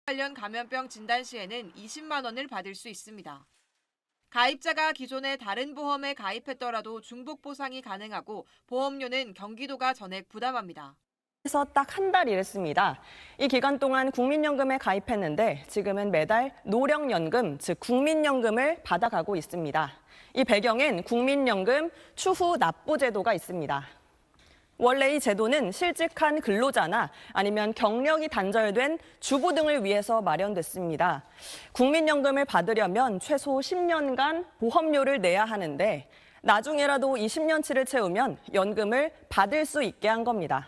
관련 감염병 진단 시에는 20만 원을 받을 수 있습니다. 가입자가 기존에 다른 보험에 가입했더라도 중복 보상이 가능하고 보험료는 경기도가 전액 부담합니다. 해서 딱 한 달 일했습니다. 이 기간 동안 국민연금에 가입했는데 지금은 매달 노령연금, 즉 국민연금을 받아가고 있습니다. 이 배경엔 국민연금 추후 납부 제도가 있습니다. 원래 이 제도는 실직한 근로자나 아니면 경력이 단절된 주부 등을 위해서 마련됐습니다. 국민연금을 받으려면 최소 10년간 보험료를 내야 하는데 나중에라도 20년치를 채우면 연금을 받을 수 있게 한 겁니다.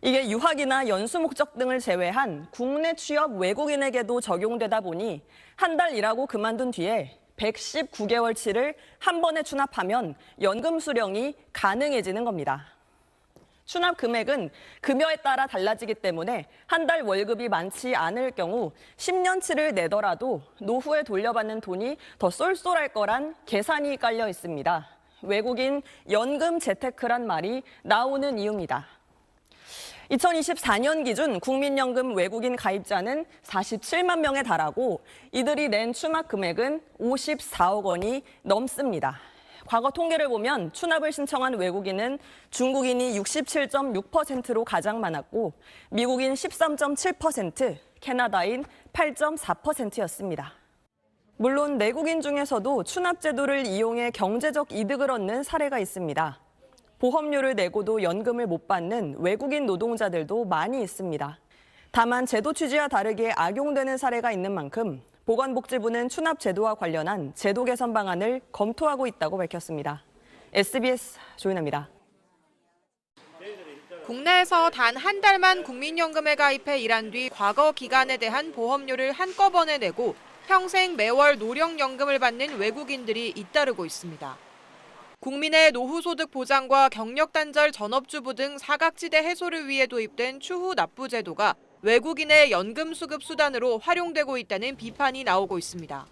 이게 유학이나 연수 목적 등을 제외한 국내 취업 외국인에게도 적용되다 보니 한 달 일하고 그만둔 뒤에 119개월치를 한 번에 추납하면 연금 수령이 가능해지는 겁니다. 추납 금액은 급여에 따라 달라지기 때문에 한 달 월급이 많지 않을 경우 10년치를 내더라도 노후에 돌려받는 돈이 더 쏠쏠할 거란 계산이 깔려 있습니다. 외국인 연금 재테크란 말이 나오는 이유입니다. 2024년 기준 국민연금 외국인 가입자는 47만 명에 달하고 이들이 낸 추납 금액은 54억 원이 넘습니다. 과거 통계를 보면 추납을 신청한 외국인은 중국인이 67.6%로 가장 많았고 미국인 13.7%, 캐나다인 8.4%였습니다. 물론 내국인 중에서도 추납 제도를 이용해 경제적 이득을 얻는 사례가 있습니다. 보험료를 내고도 연금을 못 받는 외국인 노동자들도 많이 있습니다. 다만 제도 취지와 다르게 악용되는 사례가 있는 만큼 보건복지부는 추납 제도와 관련한 제도 개선 방안을 검토하고 있다고 밝혔습니다. SBS 조인아입니다. 국내에서 단 한 달만 국민연금에 가입해 일한 뒤 과거 기간에 대한 보험료를 한꺼번에 내고 평생 매월 노령연금을 받는 외국인들이 잇따르고 있습니다. 국민의 노후소득 보장과 경력단절 전업주부 등 사각지대 해소를 위해 도입된 추후 납부 제도가 외국인의 연금 수급 수단으로 활용되고 있다는 비판이 나오고 있습니다.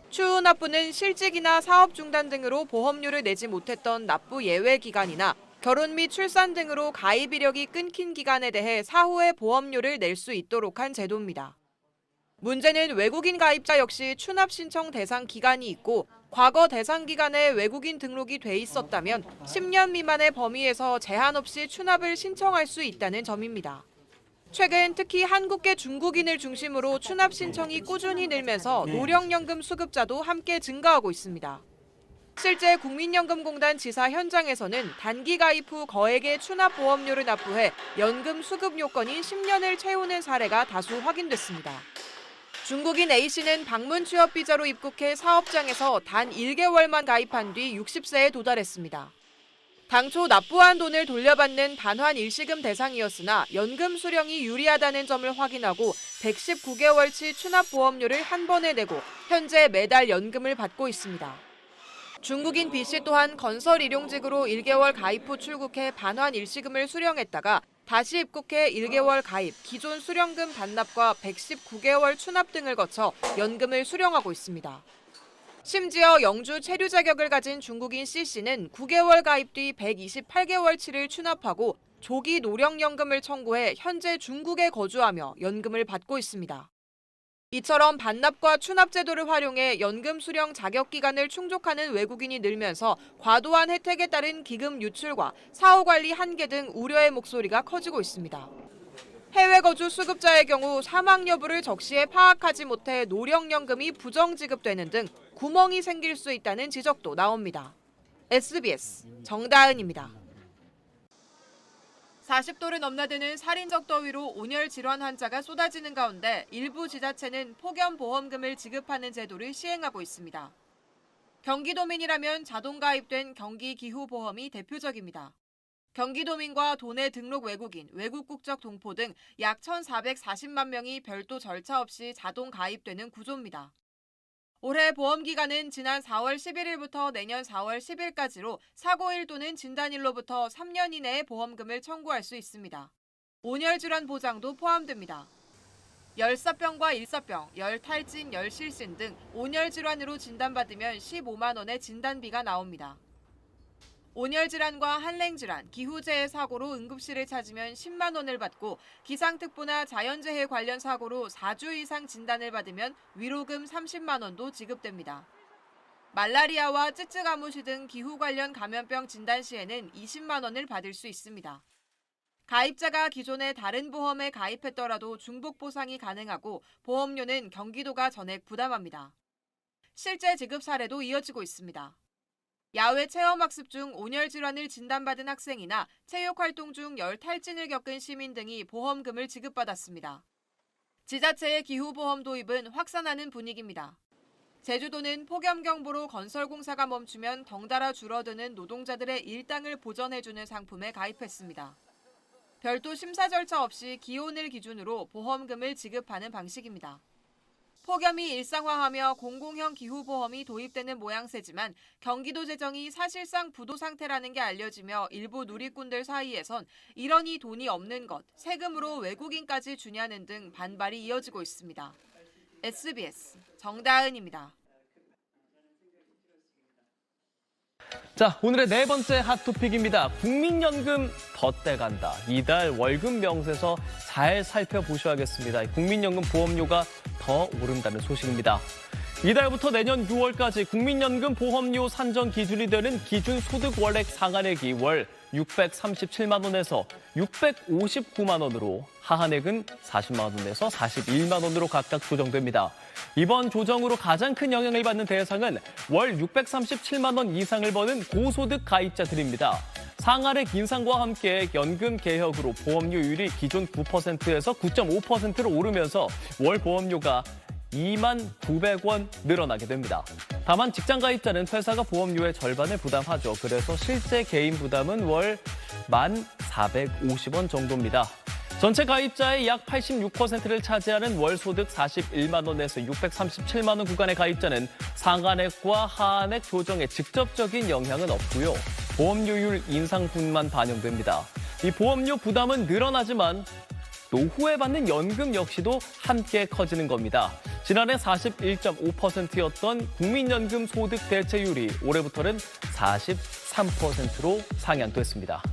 추후 납부는 실직이나 사업 중단 등으로 보험료를 내지 못했던 납부 예외 기간이나 결혼 및 출산 등으로 가입 이력이 끊긴 기간에 대해 사후에 보험료를 낼 수 있도록 한 제도입니다. 문제는 외국인 가입자 역시 추납 신청 대상 기간이 있고 과거 대상 기간에 외국인 등록이 돼 있었다면 10년 미만의 범위에서 제한 없이 추납을 신청할 수 있다는 점입니다. 최근 특히 한국계 중국인을 중심으로 추납 신청이 꾸준히 늘면서 노령연금 수급자도 함께 증가하고 있습니다. 실제 국민연금공단 지사 현장에서는 단기 가입 후 거액의 추납 보험료를 납부해 연금 수급 요건인 10년을 채우는 사례가 다수 확인됐습니다. 중국인 A씨는 방문 취업 비자로 입국해 사업장에서 단 1개월만 가입한 뒤 60세에 도달했습니다. 당초 납부한 돈을 돌려받는 반환 일시금 대상이었으나 연금 수령이 유리하다는 점을 확인하고 119개월치 추납 보험료를 한 번에 내고 현재 매달 연금을 받고 있습니다. 중국인 B씨 또한 건설 일용직으로 1개월 가입 후 출국해 반환 일시금을 수령했다가 다시 입국해 1개월 가입, 기존 수령금 반납과 119개월 추납 등을 거쳐 연금을 수령하고 있습니다. 심지어 영주 체류 자격을 가진 중국인 C씨는 9개월 가입 뒤 128개월치를 추납하고 조기 노령연금을 청구해 현재 중국에 거주하며 연금을 받고 있습니다. 이처럼 반납과 추납 제도를 활용해 연금 수령 자격 기간을 충족하는 외국인이 늘면서 과도한 혜택에 따른 기금 유출과 사후 관리 한계 등 우려의 목소리가 커지고 있습니다. 해외 거주 수급자의 경우 사망 여부를 적시에 파악하지 못해 노령연금이 부정 지급되는 등 구멍이 생길 수 있다는 지적도 나옵니다. SBS 정다은입니다. 40도를 넘나드는 살인적 더위로 온열 질환 환자가 쏟아지는 가운데 일부 지자체는 폭염보험금을 지급하는 제도를 시행하고 있습니다. 경기도민이라면 자동 가입된 경기기후보험이 대표적입니다. 경기도민과 도내 등록 외국인, 외국 국적 동포 등 약 1,440만 명이 별도 절차 없이 자동 가입되는 구조입니다. 올해 보험 기간은 지난 4월 11일부터 내년 4월 10일까지로 사고일 또는 진단일로부터 3년 이내에 보험금을 청구할 수 있습니다. 온열질환 보장도 포함됩니다. 열사병과 일사병, 열탈진, 열실신 등 온열질환으로 진단받으면 15만 원의 진단비가 나옵니다. 온열 질환과 한랭 질환, 기후재해 사고로 응급실을 찾으면 10만 원을 받고 기상특보나 자연재해 관련 사고로 4주 이상 진단을 받으면 위로금 30만 원도 지급됩니다. 말라리아와 쯔쯔가무시 등 기후 관련 감염병 진단 시에는 20만 원을 받을 수 있습니다. 가입자가 기존에 다른 보험에 가입했더라도 중복 보상이 가능하고 보험료는 경기도가 전액 부담합니다. 실제 지급 사례도 이어지고 있습니다. 야외 체험학습 중 온열 질환을 진단받은 학생이나 체육활동 중 열 탈진을 겪은 시민 등이 보험금을 지급받았습니다. 지자체의 기후보험 도입은 확산하는 분위기입니다. 제주도는 폭염경보로 건설공사가 멈추면 덩달아 줄어드는 노동자들의 일당을 보전해주는 상품에 가입했습니다. 별도 심사 절차 없이 기온을 기준으로 보험금을 지급하는 방식입니다. 폭염이 일상화하며 공공형 기후보험이 도입되는 모양새지만 경기도 재정이 사실상 부도 상태라는 게 알려지며 일부 누리꾼들 사이에선 이러니 돈이 없는 것, 세금으로 외국인까지 주냐는 등 반발이 이어지고 있습니다. SBS 정다은입니다. 자, 오늘의 네 번째 핫토픽입니다. 국민연금 덧대간다. 이달 월급 명세서 잘 살펴보셔야겠습니다. 국민연금 보험료가 더 오른다는 소식입니다. 이달부터 내년 6월까지 국민연금 보험료 산정 기준이 되는 기준소득 월액 상한액이 월 637만 원에서 659만 원으로, 하한액은 40만 원에서 41만 원으로 각각 조정됩니다. 이번 조정으로 가장 큰 영향을 받는 대상은 월 637만 원 이상을 버는 고소득 가입자들입니다. 상한액 인상과 함께 연금 개혁으로 보험료율이 기존 9%에서 9.5%로 오르면서 월 보험료가 2만 900원 늘어나게 됩니다. 다만 직장 가입자는 회사가 보험료의 절반을 부담하죠. 그래서 실제 개인 부담은 월 1,450원 정도입니다. 전체 가입자의 약 86%를 차지하는 월 소득 41만 원에서 637만 원 구간의 가입자는 상한액과 하한액 조정에 직접적인 영향은 없고요. 보험료율 인상분만 반영됩니다. 이 보험료 부담은 늘어나지만 노후에 받는 연금 역시도 함께 커지는 겁니다. 지난해 41.5%였던 국민연금 소득 대체율이 올해부터는 43%로 상향됐습니다.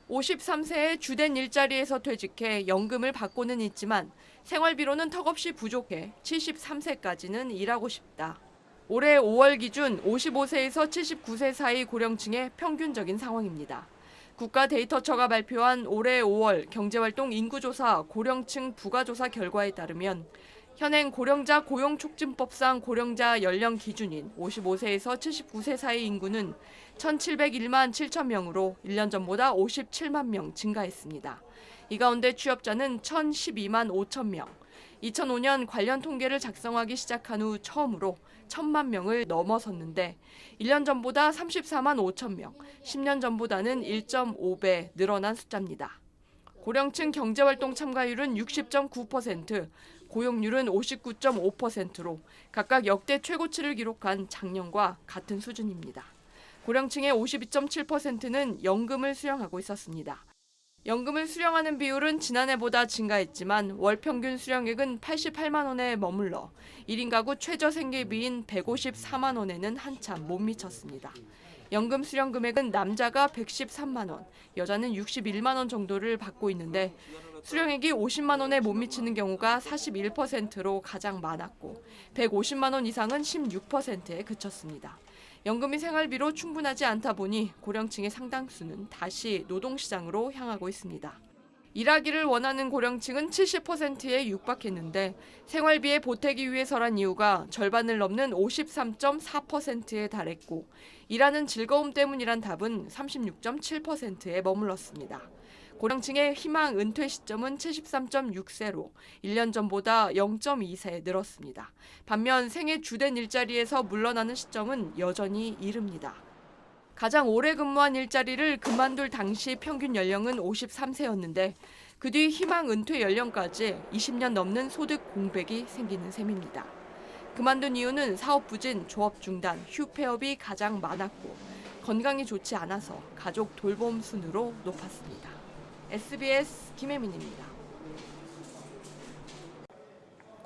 53세에 주된 일자리에서 퇴직해 연금을 받고는 있지만 생활비로는 턱없이 부족해 73세까지는 일하고 싶다. 올해 5월 기준 55세에서 79세 사이 고령층의 평균적인 상황입니다. 국가데이터처가 발표한 올해 5월 경제활동 인구조사 고령층 부가조사 결과에 따르면 현행 고령자 고용촉진법상 고령자 연령 기준인 55세에서 79세 사이 인구는 1,701만 7천 명으로 1년 전보다 57만 명 증가했습니다. 이 가운데 취업자는 1,012만 5천 명, 2005년 관련 통계를 작성하기 시작한 후 처음으로 1,000만 명을 넘어섰는데 1년 전보다 34만 5천 명, 10년 전보다는 1.5배 늘어난 숫자입니다. 고령층 경제활동 참가율은 60.9%, 고용률은 59.5%로 각각 역대 최고치를 기록한 작년과 같은 수준입니다. 고령층의 52.7%는 연금을 수령하고 있었습니다. 연금을 수령하는 비율은 지난해보다 증가했지만 월 평균 수령액은 88만 원에 머물러 1인 가구 최저 생계비인 154만 원에는 한참 못 미쳤습니다. 연금 수령 금액은 남자가 113만 원, 여자는 61만 원 정도를 받고 있는데 수령액이 50만 원에 못 미치는 경우가 41%로 가장 많았고 150만 원 이상은 16%에 그쳤습니다. 연금이 생활비로 충분하지 않다 보니 고령층의 상당수는 다시 노동시장으로 향하고 있습니다. 일하기를 원하는 고령층은 70%에 육박했는데 생활비에 보태기 위해서란 이유가 절반을 넘는 53.4%에 달했고 일하는 즐거움 때문이란 답은 36.7%에 머물렀습니다. 고령층의 희망 은퇴 시점은 73.6세로 1년 전보다 0.2세 늘었습니다. 반면 생애 주된 일자리에서 물러나는 시점은 여전히 이릅니다. 가장 오래 근무한 일자리를 그만둘 당시 평균 연령은 53세였는데 그 뒤 희망 은퇴 연령까지 20년 넘는 소득 공백이 생기는 셈입니다. 그만둔 이유는 사업 부진, 조업 중단, 휴폐업이 가장 많았고 건강이 좋지 않아서 가족 돌봄 순으로 높았습니다. SBS 김혜민입니다.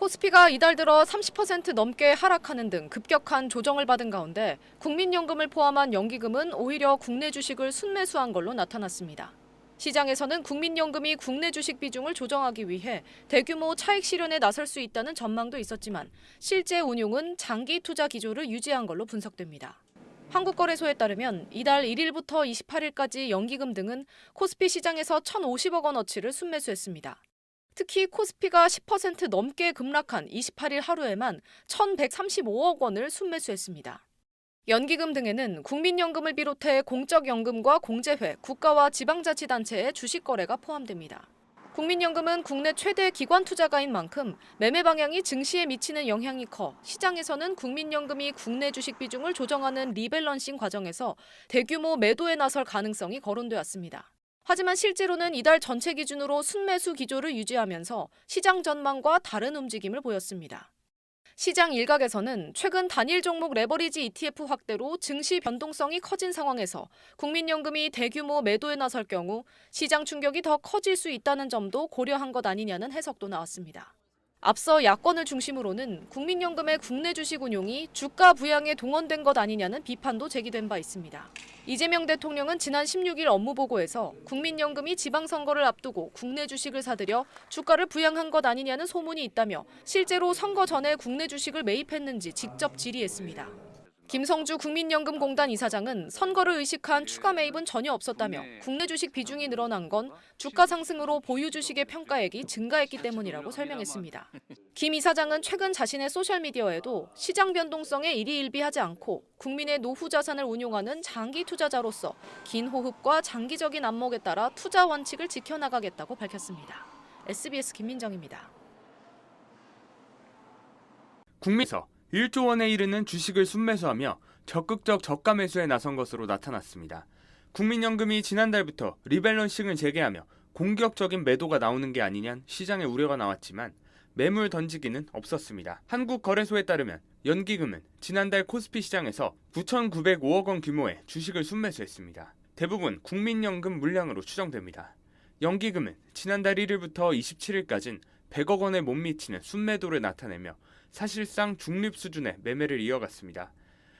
코스피가 이달 들어 30% 넘게 하락하는 등 급격한 조정을 받은 가운데 국민연금을 포함한 연기금은 오히려 국내 주식을 순매수한 걸로 나타났습니다. 시장에서는 국민연금이 국내 주식 비중을 조정하기 위해 대규모 차익 실현에 나설 수 있다는 전망도 있었지만 실제 운용은 장기 투자 기조를 유지한 걸로 분석됩니다. 한국거래소에 따르면 이달 1일부터 28일까지 연기금 등은 코스피 시장에서 1,050억 원어치를 순매수했습니다. 특히 코스피가 10% 넘게 급락한 28일 하루에만 1,135억 원을 순매수했습니다. 연기금 등에는 국민연금을 비롯해 공적연금과 공제회, 국가와 지방자치단체의 주식 거래가 포함됩니다. 국민연금은 국내 최대 기관 투자가인 만큼 매매 방향이 증시에 미치는 영향이 커 시장에서는 국민연금이 국내 주식 비중을 조정하는 리밸런싱 과정에서 대규모 매도에 나설 가능성이 거론되었습니다. 하지만 실제로는 이달 전체 기준으로 순매수 기조를 유지하면서 시장 전망과 다른 움직임을 보였습니다. 시장 일각에서는 최근 단일 종목 레버리지 ETF 확대로 증시 변동성이 커진 상황에서 국민연금이 대규모 매도에 나설 경우 시장 충격이 더 커질 수 있다는 점도 고려한 것 아니냐는 해석도 나왔습니다. 앞서 야권을 중심으로는 국민연금의 국내 주식 운용이 주가 부양에 동원된 것 아니냐는 비판도 제기된 바 있습니다. 이재명 대통령은 지난 16일 업무보고에서 국민연금이 지방선거를 앞두고 국내 주식을 사들여 주가를 부양한 것 아니냐는 소문이 있다며 실제로 선거 전에 국내 주식을 매입했는지 직접 질의했습니다. 김성주 국민연금공단 이사장은 선거를 의식한 추가 매입은 전혀 없었다며 국내 주식 비중이 늘어난 건 주가 상승으로 보유 주식의 평가액이 증가했기 때문이라고 설명했습니다. 김 이사장은 최근 자신의 소셜미디어에도 시장 변동성에 일희일비하지 않고 국민의 노후 자산을 운용하는 장기 투자자로서 긴 호흡과 장기적인 안목에 따라 투자 원칙을 지켜나가겠다고 밝혔습니다. SBS 김민정입니다. 국민에서 1조 원에 이르는 주식을 순매수하며 적극적 저가 매수에 나선 것으로 나타났습니다. 국민연금이 지난달부터 리밸런싱을 재개하며 공격적인 매도가 나오는 게 아니냐는 시장의 우려가 나왔지만 매물 던지기는 없었습니다. 한국거래소에 따르면 연기금은 지난달 코스피 시장에서 9,905억 원 규모의 주식을 순매수했습니다. 대부분 국민연금 물량으로 추정됩니다. 연기금은 지난달 1일부터 27일까지는 100억 원에 못 미치는 순매도를 나타내며 사실상 중립 수준의 매매를 이어갔습니다.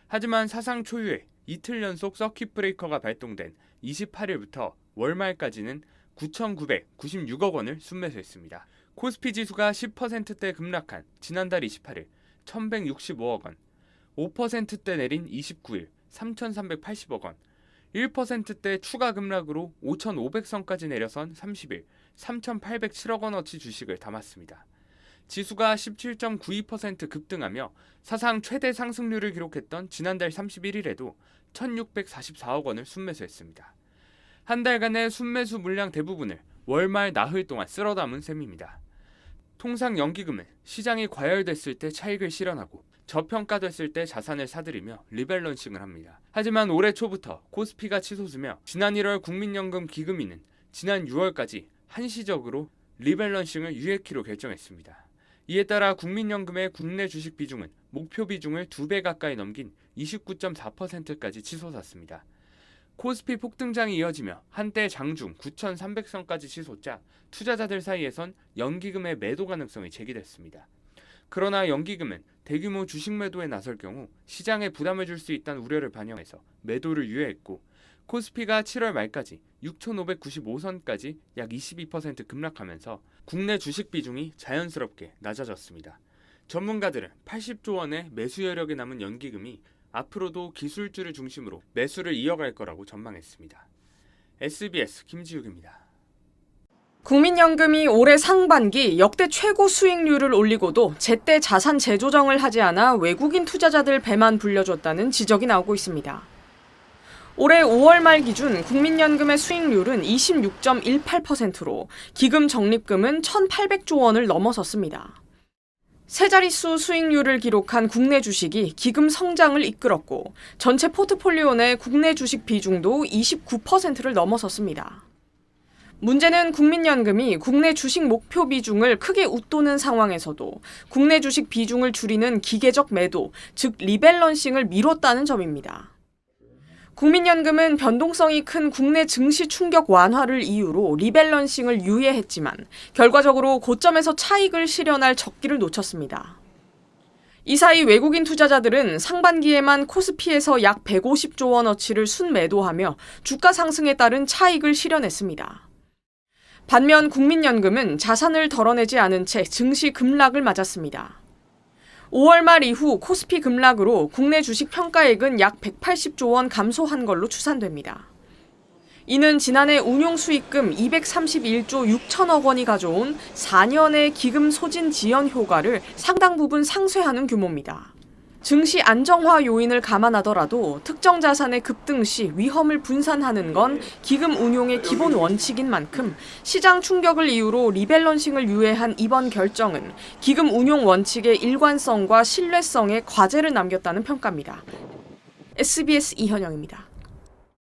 하지만 사상 초유의 이틀 연속 서킷 브레이커가 발동된 28일부터 월말까지는 9,996억 원을 순매수했습니다. 코스피 지수가 10%대 급락한 지난달 28일 1,165억 원, 5%대 내린 29일 3,380억 원, 1%대 추가 급락으로 5,500선까지 내려선 30일 3,807억 원어치 주식을 담았습니다. 지수가 17.92% 급등하며 사상 최대 상승률을 기록했던 지난달 31일에도 1,644억 원을 순매수했습니다. 한 달간의 순매수 물량 대부분을 월말 나흘 동안 쓸어 담은 셈입니다. 통상 연기금은 시장이 과열됐을 때 차익을 실현하고 저평가됐을 때 자산을 사들이며 리밸런싱을 합니다. 하지만 올해 초부터 코스피가 치솟으며 지난 1월 국민연금 기금위는 지난 6월까지 한시적으로 리밸런싱을 유예키로 결정했습니다. 이에 따라 국민연금의 국내 주식 비중은 목표 비중을 2배 가까이 넘긴 29.4%까지 치솟았습니다. 코스피 폭등장이 이어지며 한때 장중 9,300선까지 치솟자 투자자들 사이에선 연기금의 매도 가능성이 제기됐습니다. 그러나 연기금은 대규모 주식 매도에 나설 경우 시장에 부담을 줄 수 있다는 우려를 반영해서 매도를 유예했고 코스피가 7월 말까지 6,595선까지 약 22% 급락하면서 국내 주식 비중이 자연스럽게 낮아졌습니다. 전문가들은 80조 원의 매수 여력이 남은 연기금이 앞으로도 기술주를 중심으로 매수를 이어갈 거라고 전망했습니다. SBS 김지욱입니다. 국민연금이 올해 상반기 역대 최고 수익률을 올리고도 제때 자산 재조정을 하지 않아 외국인 투자자들 배만 불려줬다는 지적이 나오고 있습니다. 올해 5월 말 기준 국민연금의 수익률은 26.18%로 기금 적립금은 1,800조 원을 넘어섰습니다. 세 자릿수 수익률을 기록한 국내 주식이 기금 성장을 이끌었고 전체 포트폴리오 내 국내 주식 비중도 29%를 넘어섰습니다. 문제는 국민연금이 국내 주식 목표 비중을 크게 웃도는 상황에서도 국내 주식 비중을 줄이는 기계적 매도, 즉 리밸런싱을 미뤘다는 점입니다. 국민연금은 변동성이 큰 국내 증시 충격 완화를 이유로 리밸런싱을 유예했지만 결과적으로 고점에서 차익을 실현할 적기를 놓쳤습니다. 이 사이 외국인 투자자들은 상반기에만 코스피에서 약 150조 원어치를 순매도하며 주가 상승에 따른 차익을 실현했습니다. 반면 국민연금은 자산을 덜어내지 않은 채 증시 급락을 맞았습니다. 5월 말 이후 코스피 급락으로 국내 주식 평가액은 약 180조 원 감소한 걸로 추산됩니다. 이는 지난해 운용 수익금 231조 6천억 원이 가져온 4년의 기금 소진 지연 효과를 상당 부분 상쇄하는 규모입니다. 증시 안정화 요인을 감안하더라도 특정 자산의 급등 시 위험을 분산하는 건 기금 운용의 기본 원칙인 만큼 시장 충격을 이유로 리밸런싱을 유예한 이번 결정은 기금 운용 원칙의 일관성과 신뢰성에 과제를 남겼다는 평가입니다. SBS 이현영입니다.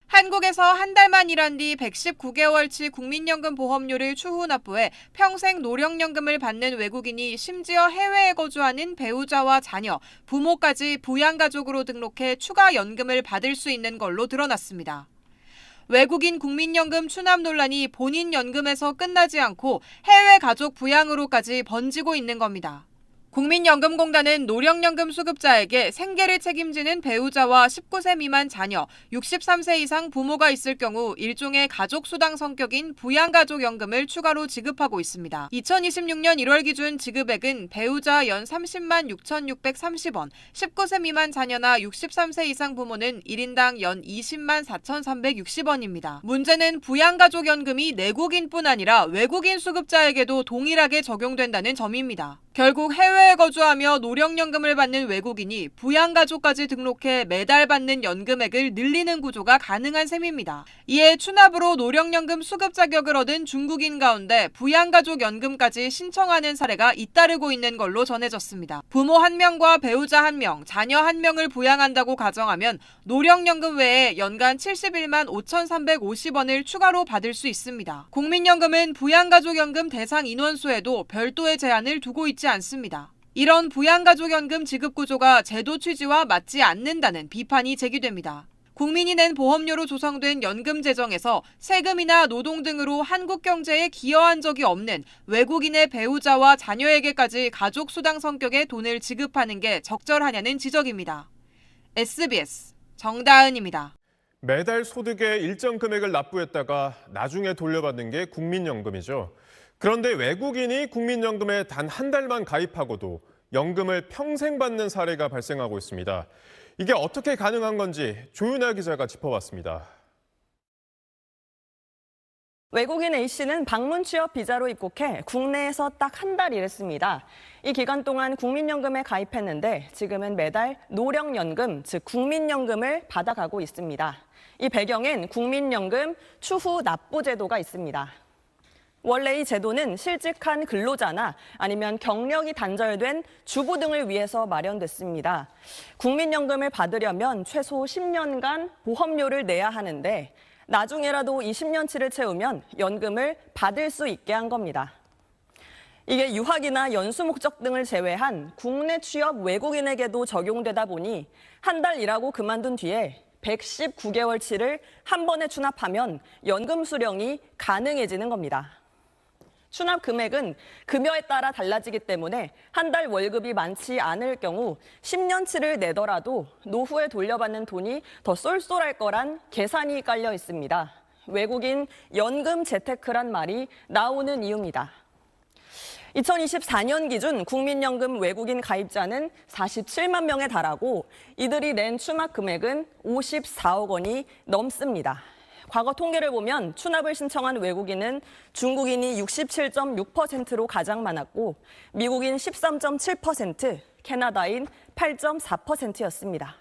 한국에서 한 달만 일한 뒤 119개월치 국민연금 보험료를 추후 납부해 평생 노령연금을 받는 외국인이 심지어 해외에 거주하는 배우자와 자녀, 부모까지 부양가족으로 등록해 추가 연금을 받을 수 있는 걸로 드러났습니다. 외국인 국민연금 추납 논란이 본인 연금에서 끝나지 않고 해외 가족 부양으로까지 번지고 있는 겁니다. 국민연금공단은 노령연금 수급자에게 생계를 책임지는 배우자와 19세 미만 자녀, 63세 이상 부모가 있을 경우 일종의 가족수당 성격인 부양가족연금을 추가로 지급하고 있습니다. 2026년 1월 기준 지급액은 배우자 연 30만 6,630원, 19세 미만 자녀나 63세 이상 부모는 1인당 연 20만 4,360원입니다. 문제는 부양가족연금이 내국인뿐 아니라 외국인 수급자에게도 동일하게 적용된다는 점입니다. 결국 해외에 거주하며 노령연금을 받는 외국인이 부양가족까지 등록해 매달 받는 연금액을 늘리는 구조가 가능한 셈입니다. 이에 추납으로 노령연금 수급 자격을 얻은 중국인 가운데 부양가족연금까지 신청하는 사례가 잇따르고 있는 걸로 전해졌습니다. 부모 1명과 배우자 1명, 자녀 1명을 부양한다고 가정하면 노령연금 외에 연간 71만 5,350원을 추가로 받을 수 있습니다. 국민연금은 부양가족연금 대상 인원수에도 별도의 제한을 두고 있지 않습니다. 이런 부양가족연금 지급 구조가 제도 취지와 맞지 않는다는 비판이 제기됩니다. 국민이 낸 보험료로 조성된 연금 재정에서 세금이나 노동 등으로 한국 경제에 기여한 적이 없는 외국인의 배우자와 자녀에게까지 가족수당 성격의 돈을 지급하는 게 적절하냐는 지적입니다. SBS 정다은입니다. 매달 소득의 일정 금액을 납부했다가 나중에 돌려받는 게 국민연금이죠. 그런데 외국인이 국민연금에 단 한 달만 가입하고도 연금을 평생 받는 사례가 발생하고 있습니다. 이게 어떻게 가능한 건지 조윤아 기자가 짚어봤습니다. 외국인 A씨는 방문 취업 비자로 입국해 국내에서 딱 한 달 일했습니다. 이 기간 동안 국민연금에 가입했는데 지금은 매달 노령연금, 즉 국민연금을 받아가고 있습니다. 이 배경엔 국민연금 추후 납부 제도가 있습니다. 원래 이 제도는 실직한 근로자나 아니면 경력이 단절된 주부 등을 위해서 마련됐습니다. 국민연금을 받으려면 최소 10년간 보험료를 내야 하는데 나중에라도 이 10년치를 채우면 연금을 받을 수 있게 한 겁니다. 이게 유학이나 연수 목적 등을 제외한 국내 취업 외국인에게도 적용되다 보니 한 달 일하고 그만둔 뒤에 119개월치를 한 번에 추납하면 연금 수령이 가능해지는 겁니다. 추납 금액은 급여에 따라 달라지기 때문에 한 달 월급이 많지 않을 경우 10년치를 내더라도 노후에 돌려받는 돈이 더 쏠쏠할 거란 계산이 깔려 있습니다. 외국인 연금 재테크란 말이 나오는 이유입니다. 2024년 기준 국민연금 외국인 가입자는 47만 명에 달하고 이들이 낸 추납 금액은 54억 원이 넘습니다. 과거 통계를 보면 추납을 신청한 외국인은 중국인이 67.6%로 가장 많았고 미국인 13.7%, 캐나다인 8.4%였습니다.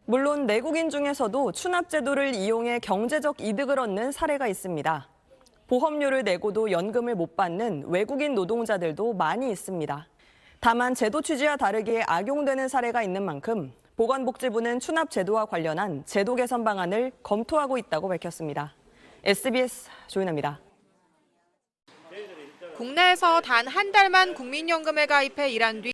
물론 내국인 중에서도 추납 제도를 이용해 경제적 이득을 얻는 사례가 있습니다. 보험료를 내고도 연금을 못 받는 외국인 노동자들도 많이 있습니다. 다만 제도 취지와 다르게 악용되는 사례가 있는 만큼 보건복지부는 추납 제도와 관련한 제도 개선 방안을 검토하고 있다고 밝혔습니다. SBS 조윤아입니다. 국내에서 단 한 달만 국민연금에 가입해 일한 뒤